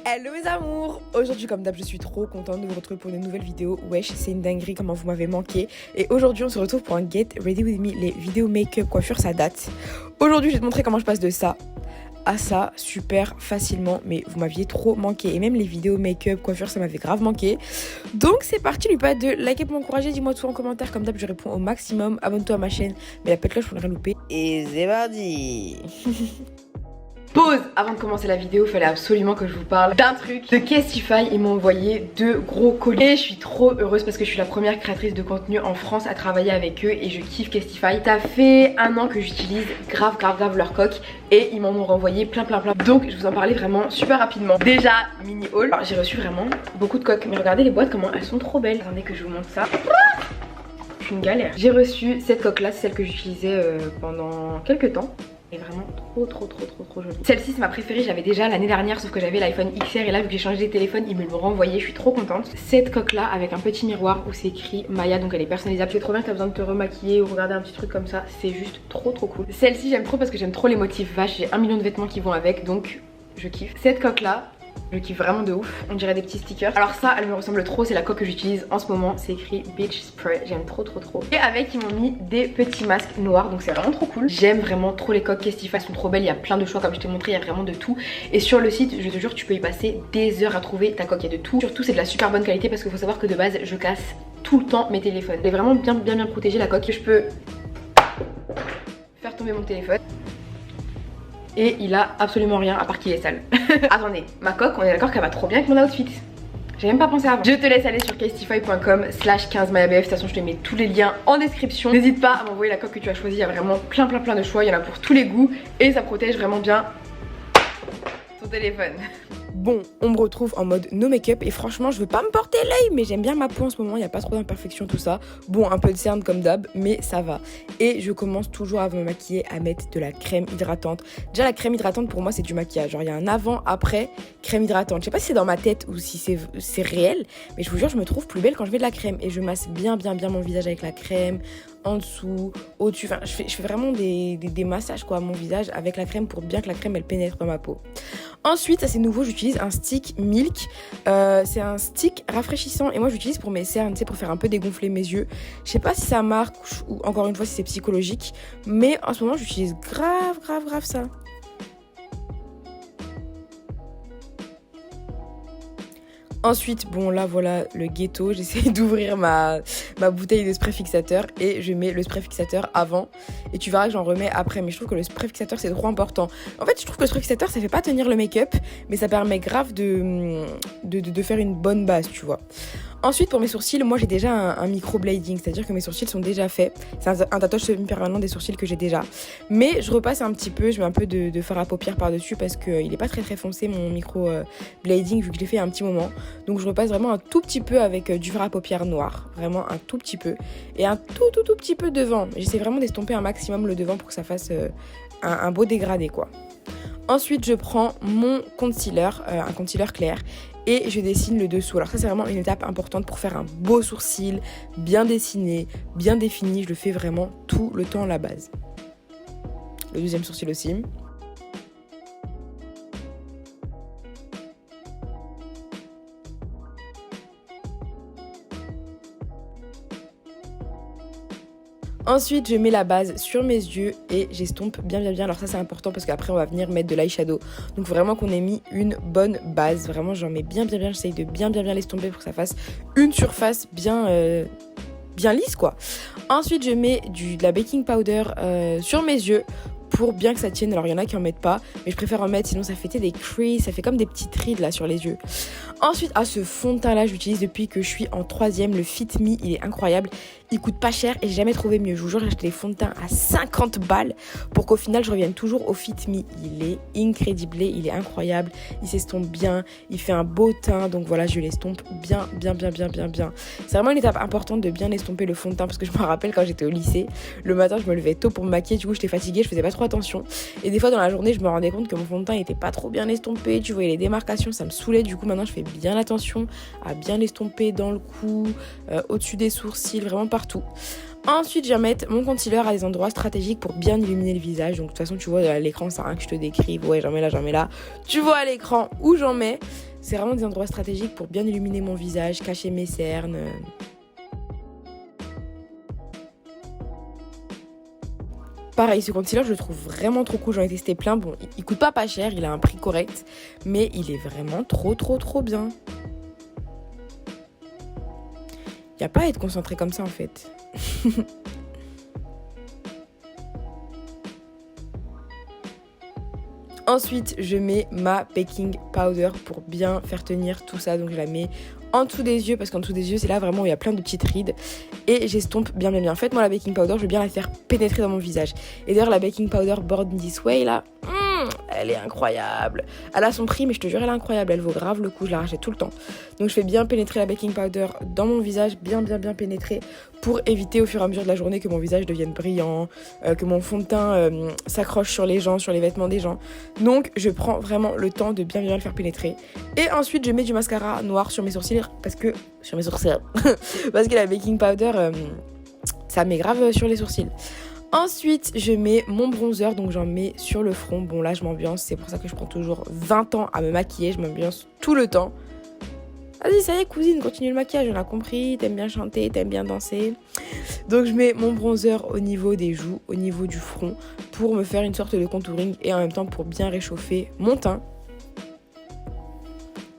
Hello mes amours. Aujourd'hui comme d'hab je suis trop contente de vous retrouver pour une nouvelle vidéo. Wesh, c'est une dinguerie comment vous m'avez manqué. Et aujourd'hui on se retrouve pour un Get Ready With Me. Les vidéos make-up coiffure ça date. Aujourd'hui je vais te montrer comment je passe de ça à ça super facilement. Mais vous m'aviez trop manqué. Et même les vidéos make-up coiffure ça m'avait grave manqué. Donc c'est parti, n'oublie pas de liker pour m'encourager. Dis-moi tout en commentaire, comme d'hab je réponds au maximum. Abonne-toi à ma chaîne, mets la petite cloche pour ne rien louper. Et c'est parti. Pause. Avant de commencer la vidéo, il fallait absolument que je vous parle d'un truc. De Kestify, ils m'ont envoyé 2 gros colis. Et je suis trop heureuse parce que je suis la première créatrice de contenu en France à travailler avec eux et je kiffe Kestify. Ça fait 1 an que j'utilise grave leur coque et ils m'en ont renvoyé plein. Donc je vous en parlais vraiment super rapidement. Déjà, mini haul. Alors j'ai reçu vraiment beaucoup de coques. Mais regardez les boîtes comment elles sont trop belles. Attendez que je vous montre ça. Je suis une galère. J'ai reçu cette coque là, c'est celle que j'utilisais pendant quelques temps. Vraiment trop jolie. Celle-ci c'est ma préférée, j'avais déjà l'année dernière sauf que j'avais l'iPhone XR et là vu que j'ai changé les téléphones ils me l'ont renvoyé, je suis trop contente. Cette coque là avec un petit miroir où c'est écrit Maya, donc elle est personnalisable. C'est trop bien que t'as besoin de te remaquiller ou regarder un petit truc comme ça, c'est juste trop cool. Celle-ci j'aime trop parce que j'aime trop les motifs vaches, j'ai 1 million de vêtements qui vont avec donc je kiffe. Cette coque là je kiffe vraiment de ouf, on dirait des petits stickers. Alors ça elle me ressemble trop, c'est la coque que j'utilise en ce moment, c'est écrit Beach Spray, j'aime trop. Et avec ils m'ont mis des petits masques noirs donc c'est vraiment trop cool. J'aime vraiment trop les coques Kestify, elles sont trop belles, il y a plein de choix comme je t'ai montré, il y a vraiment de tout. Et sur le site je te jure tu peux y passer des heures à trouver ta coque, il y a de tout. Surtout c'est de la super bonne qualité parce qu'il faut savoir que de base je casse tout le temps mes téléphones. Elle est vraiment bien protégée la coque, je peux faire tomber mon téléphone. Et il a absolument rien à part qu'il est sale. Attendez, ma coque, on est d'accord qu'elle va trop bien avec mon outfit. J'ai même pas pensé avant. Je te laisse aller sur kestify.com/15mayabf. De toute façon, je te mets tous les liens en description. N'hésite pas à m'envoyer la coque que tu as choisie. Il y a vraiment plein de choix. Il y en a pour tous les goûts. Et ça protège vraiment bien ton téléphone. Bon, on me retrouve en mode no make-up et franchement je veux pas me porter l'œil mais j'aime bien ma peau en ce moment, il n'y a pas trop d'imperfections tout ça. Bon, un peu de cerne comme d'hab mais ça va. Et je commence toujours avant de me maquiller à mettre de la crème hydratante. Déjà la crème hydratante pour moi c'est du maquillage, genre il y a un avant après crème hydratante. Je sais pas si c'est dans ma tête ou si c'est réel mais je vous jure je me trouve plus belle quand je mets de la crème. Et je masse bien mon visage avec la crème, en dessous, au-dessus, enfin je fais vraiment des massages quoi à mon visage avec la crème pour bien que la crème elle pénètre dans ma peau. Ensuite ça c'est nouveau, j'utilise un stick Milk, c'est un stick rafraîchissant et moi j'utilise pour mes cernes, tu sais, pour faire un peu dégonfler mes yeux. Je sais pas si ça marque ou encore une fois si c'est psychologique mais en ce moment j'utilise grave ça. Ensuite, bon là voilà le ghetto, j'essaie d'ouvrir ma bouteille de spray fixateur et je mets le spray fixateur avant et tu verras que j'en remets après, mais je trouve que le spray fixateur c'est trop important. En fait je trouve que le spray fixateur ça fait pas tenir le make-up mais ça permet grave de faire une bonne base, tu vois. Ensuite pour mes sourcils, moi j'ai déjà un micro-blading, c'est-à-dire que mes sourcils sont déjà faits. C'est un tatouage semi-permanent des sourcils que j'ai déjà. Mais je repasse un petit peu, je mets un peu de fard à paupières par-dessus parce qu'il est pas très foncé mon micro-blading vu que je l'ai fait il y a un petit moment. Donc je repasse vraiment un tout petit peu avec du fard à paupières noir, vraiment un tout petit peu. Et un tout petit peu devant. J'essaie vraiment d'estomper un maximum le devant pour que ça fasse un beau dégradé quoi. Ensuite je prends mon concealer, un concealer clair. Et je dessine le dessous. Alors ça c'est vraiment une étape importante pour faire un beau sourcil, bien dessiné, bien défini. Je le fais vraiment tout le temps à la base. Le deuxième sourcil aussi. Ensuite je mets la base sur mes yeux et j'estompe bien. Alors ça c'est important parce qu'après on va venir mettre de l'eyeshadow. Donc vraiment qu'on ait mis une bonne base. Vraiment j'en mets bien. J'essaye de bien l'estomper pour que ça fasse une surface bien lisse quoi. Ensuite je mets de la baking powder sur mes yeux pour bien que ça tienne. Alors il y en a qui en mettent pas mais je préfère en mettre sinon ça fait des creases, ça fait comme des petites rides là sur les yeux. Ensuite ce fond de teint là j'utilise depuis que je suis en 3ème, le Fit Me, il est incroyable, il coûte pas cher et j'ai jamais trouvé mieux. Je vous jure j'ai acheté des fonds de teint à 50 balles pour qu'au final je revienne toujours au Fit Me. Il est incroyable, il est incroyable, il s'estompe bien, il fait un beau teint donc voilà je l'estompe bien. C'est vraiment une étape importante de bien estomper le fond de teint parce que je me rappelle quand j'étais au lycée, le matin je me levais tôt pour me maquiller, du coup j'étais fatiguée, je faisais pas trop attention. Et des fois dans la journée, je me rendais compte que mon fond de teint était pas trop bien estompé. Tu voyais les démarcations, ça me saoulait. Du coup, maintenant, je fais bien attention à bien l'estomper dans le cou, au-dessus des sourcils, vraiment partout. Ensuite, je vais mettre mon concealer à des endroits stratégiques pour bien illuminer le visage. Donc, de toute façon, tu vois à l'écran, ça rien que je te décrive. Ouais, j'en mets là, j'en mets là. Tu vois à l'écran où j'en mets. C'est vraiment des endroits stratégiques pour bien illuminer mon visage, cacher mes cernes. Pareil, ce concealer, je le trouve vraiment trop cool. J'en ai testé plein. Bon, il coûte pas cher, il a un prix correct. Mais il est vraiment trop bien. Il n'y a pas à être concentré comme ça, en fait. Ensuite, je mets ma baking powder pour bien faire tenir tout ça. Donc, je la mets en dessous des yeux parce qu'en dessous des yeux, c'est là vraiment où il y a plein de petites rides. Et j'estompe bien. En fait, moi, la baking powder, je veux bien la faire pénétrer dans mon visage. Et d'ailleurs, la baking powder Born This Way, là, elle est incroyable. Elle a son prix, mais je te jure, elle est incroyable. Elle vaut grave le coup, je la rachète tout le temps. Donc, je fais bien pénétrer la baking powder dans mon visage, bien pénétrer pour éviter au fur et à mesure de la journée que mon visage devienne brillant, que mon fond de teint s'accroche sur les gens, sur les vêtements des gens. Donc, je prends vraiment le temps de bien le faire pénétrer. Et ensuite, je mets du mascara noir sur mes sourcils parce que la baking powder, ça met grave sur les sourcils. Ensuite, je mets mon bronzer, donc j'en mets sur le front. Bon, là, je m'ambiance, c'est pour ça que je prends toujours 20 ans à me maquiller. Je m'ambiance tout le temps. Vas-y, ça y est, cousine, continue le maquillage, on a compris. T'aimes bien chanter, t'aimes bien danser. Donc, je mets mon bronzer au niveau des joues, au niveau du front, pour me faire une sorte de contouring et en même temps pour bien réchauffer mon teint.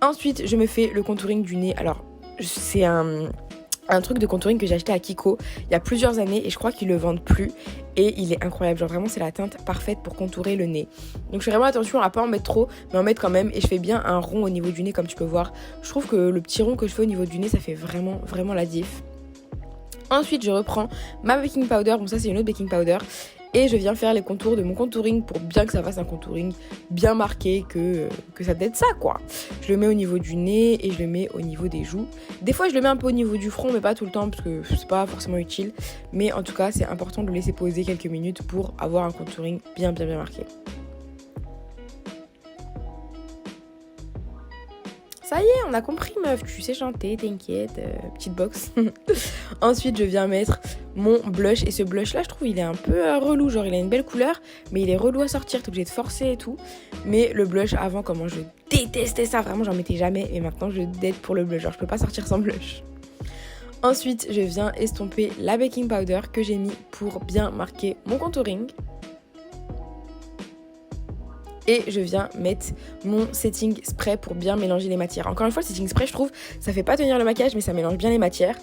Ensuite, je me fais le contouring du nez. Alors, c'est un truc de contouring que j'ai acheté à Kiko il y a plusieurs années et je crois qu'ils le vendent plus et il est incroyable, genre vraiment c'est la teinte parfaite pour contourer le nez. Donc je fais vraiment attention à pas en mettre trop mais en mettre quand même et je fais bien un rond au niveau du nez comme tu peux voir. Je trouve que le petit rond que je fais au niveau du nez ça fait vraiment la diff. Ensuite je reprends ma baking powder, bon ça c'est une autre baking powder et je viens faire les contours de mon contouring pour bien que ça fasse un contouring bien marqué, que ça t'aide ça quoi. Je le mets au niveau du nez et je le mets au niveau des joues. Des fois je le mets un peu au niveau du front mais pas tout le temps parce que c'est pas forcément utile. Mais en tout cas c'est important de le laisser poser quelques minutes pour avoir un contouring bien marqué. Ça y est, on a compris meuf, tu sais chanter, t'inquiète, petite box. Ensuite, je viens mettre mon blush et ce blush là, je trouve il est un peu relou, genre il a une belle couleur, mais il est relou à sortir, t'es obligé de forcer et tout. Mais le blush avant, comment je détestais ça, vraiment j'en mettais jamais et maintenant je date pour le blush, genre je peux pas sortir sans blush. Ensuite, je viens estomper la baking powder que j'ai mis pour bien marquer mon contouring. Et je viens mettre mon setting spray pour bien mélanger les matières. Encore une fois, le setting spray, je trouve, ça fait pas tenir le maquillage, mais ça mélange bien les matières.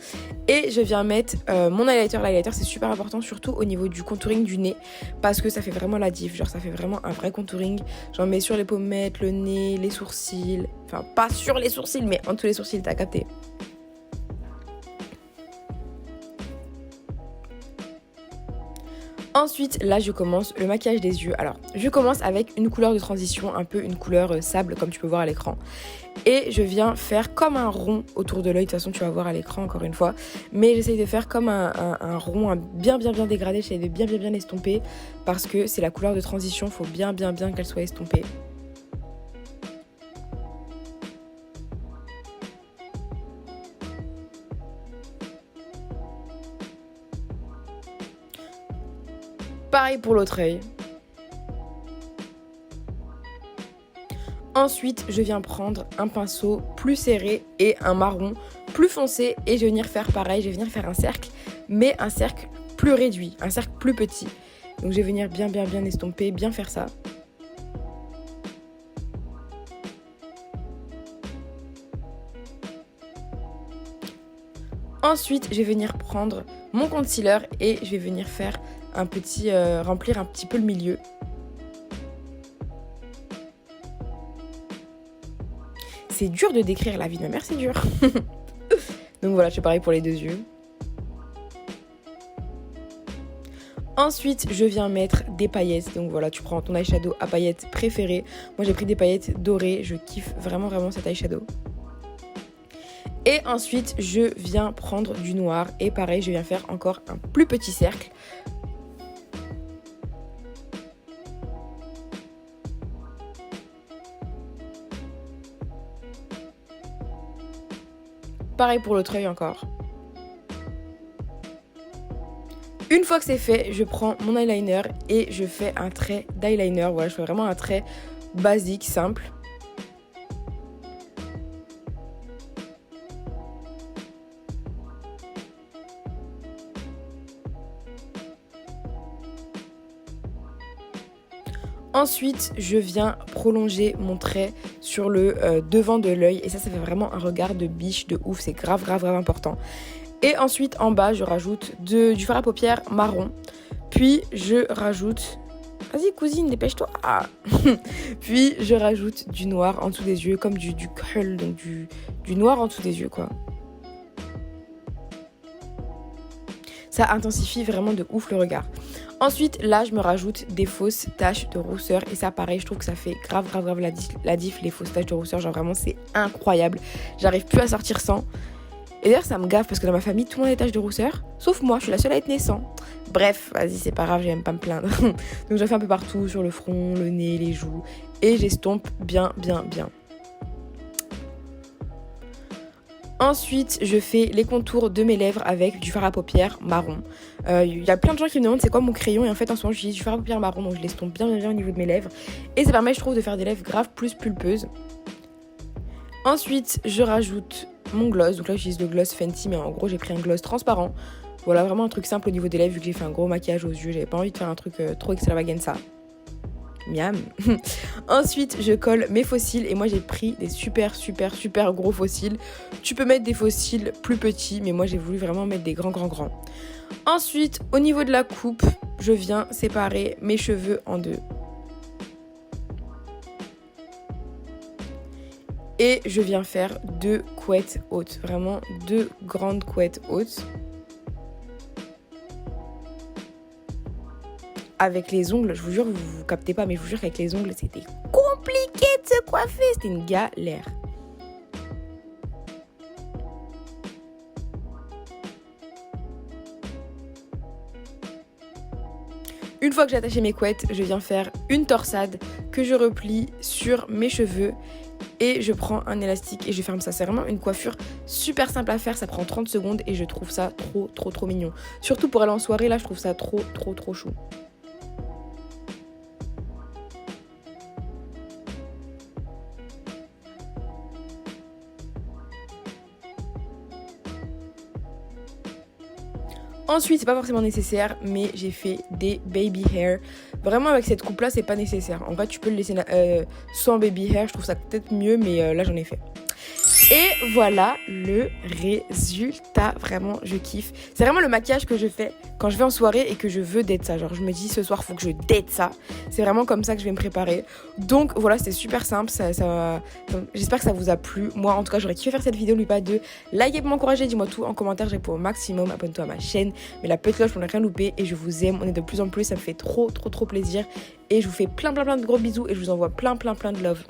Et je viens mettre mon highlighter. L'highlighter, c'est super important, surtout au niveau du contouring du nez, parce que ça fait vraiment la diff. Genre, ça fait vraiment un vrai contouring. J'en mets sur les pommettes, le nez, les sourcils. Enfin, pas sur les sourcils, mais en dessous les sourcils, t'as capté. Ensuite, là, je commence le maquillage des yeux. Alors, je commence avec une couleur de transition, un peu une couleur sable, comme tu peux voir à l'écran. Et je viens faire comme un rond autour de l'œil. De toute façon, tu vas voir à l'écran, encore une fois. Mais j'essaye de faire comme un rond bien dégradé. J'essaye de bien estomper parce que c'est la couleur de transition. Il faut bien qu'elle soit estompée. Pareil pour l'autre œil. Ensuite, je viens prendre un pinceau plus serré et un marron plus foncé et je vais venir faire pareil. Je vais venir faire un cercle, mais un cercle plus réduit, un cercle plus petit. Donc je vais venir bien estomper, bien faire ça. Ensuite, je vais venir prendre mon concealer et je vais venir faire un petit remplir un petit peu le milieu. C'est dur de décrire la vie de ma mère, c'est dur. Donc voilà, je fais pareil pour les deux yeux. Ensuite, je viens mettre des paillettes. Donc voilà, tu prends ton eyeshadow à paillettes préféré. Moi, j'ai pris des paillettes dorées. Je kiffe vraiment cet eyeshadow. Et ensuite, je viens prendre du noir. Et pareil, je viens faire encore un plus petit cercle. pareil pour l'autre œil encore. Une fois que c'est fait, je prends mon eyeliner et je fais un trait d'eyeliner. Voilà, je fais vraiment un trait basique, simple. Ensuite, je viens prolonger mon trait sur le devant de l'œil. Et ça fait vraiment un regard de biche de ouf. C'est grave important. Et ensuite, en bas, je rajoute du fard à paupières marron. Puis, je rajoute... Vas-y, cousine, dépêche-toi. Ah. Puis, je rajoute du noir en dessous des yeux, comme du curl, donc du noir en dessous des yeux, quoi. Ça intensifie vraiment de ouf le regard. Ensuite, là, je me rajoute des fausses taches de rousseur. Et ça, pareil, je trouve que ça fait grave la diff, les fausses taches de rousseur. Genre, vraiment, c'est incroyable. J'arrive plus à sortir sans. Et d'ailleurs, ça me gave parce que dans ma famille, tout le monde a des taches de rousseur. Sauf moi, je suis la seule à être naissant. Bref, vas-y, c'est pas grave, j'aime pas me plaindre. Donc, j'en fais un peu partout, sur le front, le nez, les joues. Et j'estompe bien. Ensuite, je fais les contours de mes lèvres avec du fard à paupières marron. Il y a plein de gens qui me demandent c'est quoi mon crayon. Et en fait, en ce moment, j'utilise du fard à paupières marron. Donc, je l'estompe bien au niveau de mes lèvres. Et ça permet, je trouve, de faire des lèvres grave plus pulpeuses. Ensuite, je rajoute mon gloss. Donc là, j'utilise le gloss Fenty. Mais en gros, j'ai pris un gloss transparent. Voilà, vraiment un truc simple au niveau des lèvres. Vu que j'ai fait un gros maquillage aux yeux. J'avais pas envie de faire un truc trop extravaganza. Miam. Ensuite, je colle mes faux cils et moi j'ai pris des super gros faux cils. Tu peux mettre des faux cils plus petits, mais moi j'ai voulu vraiment mettre des grands. Ensuite, au niveau de la coupe, je viens séparer mes cheveux en deux. Et je viens faire 2 couettes hautes, vraiment 2 grandes couettes hautes. Avec les ongles, je vous jure, vous captez pas, mais je vous jure qu'avec les ongles, c'était compliqué de se coiffer. C'était une galère. Une fois que j'ai attaché mes couettes, je viens faire une torsade que je replie sur mes cheveux. Et je prends un élastique et je ferme ça. C'est vraiment une coiffure super simple à faire. Ça prend 30 secondes et je trouve ça trop mignon. Surtout pour aller en soirée, là, je trouve ça trop chou. Ensuite, c'est pas forcément nécessaire, mais j'ai fait des baby hair. Vraiment, avec cette coupe-là, c'est pas nécessaire. En vrai, tu peux le laisser sans baby hair. Je trouve ça peut-être mieux, mais là, j'en ai fait. Et voilà le résultat. Vraiment, je kiffe. C'est vraiment le maquillage que je fais quand je vais en soirée et que je veux d'être ça. Genre, je me dis, ce soir, faut que je date ça. C'est vraiment comme ça que je vais me préparer. Donc, voilà, c'était super simple. J'espère que ça vous a plu. Moi, en tout cas, j'aurais kiffé faire cette vidéo. N'oublie pas de liker pour m'encourager. Dis-moi tout en commentaire. Je réponds au maximum. Abonne-toi à ma chaîne. Mais la petite cloche pour ne rien louper. Et je vous aime. On est de plus en plus. Ça me fait trop plaisir. Et je vous fais plein de gros bisous. Et je vous envoie plein de love.